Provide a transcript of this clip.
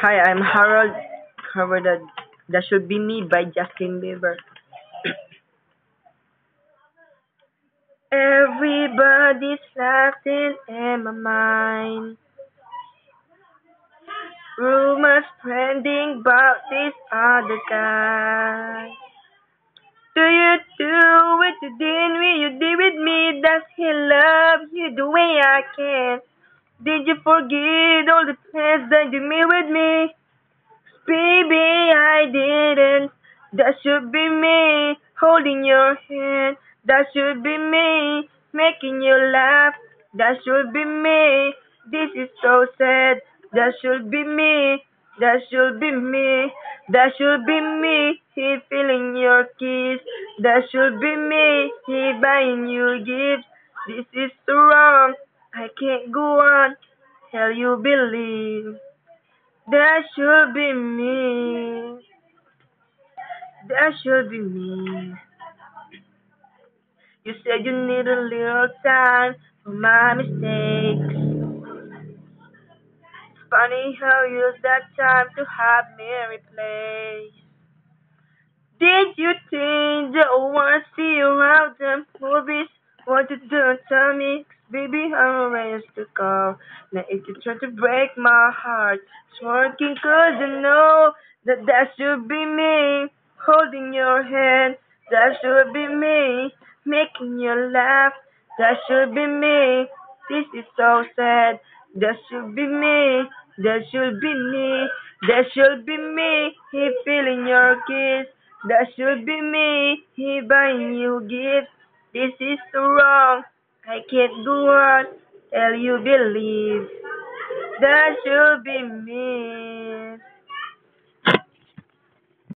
Hi, I'm Harold. Covered that should be me by Justin Bieber. Everybody's laughing in my mind. Rumors spreading about this other guy. Do you do what you did when you did with me? Does he love you the way I can? Did you forget all the plans that you made with me? Baby, I didn't. That should be me holding your hand. That should be me making you laugh. That should be me. This is so sad. That should be me. That should be me. That should be me. He feeling your kiss. That should be me. He buying you gifts. This is so wrong. I can't go on. Hell, you believe. That should be me. That should be me. You said you need a little time for my mistakes. It's funny how you use that time to have me replay. Did you think that I want to see you around the movies? What you do, tell me, baby, I'm ready to go. Now if you try to break my heart, it's working 'cause you know that should be me, holding your hand. That should be me, making you laugh. That should be me. This is so sad. That should be me. That should be me. That should be me. He feeling your kiss. That should be me. He buying you gifts. This is so wrong. I can't go on. Tell you believe. That should be me.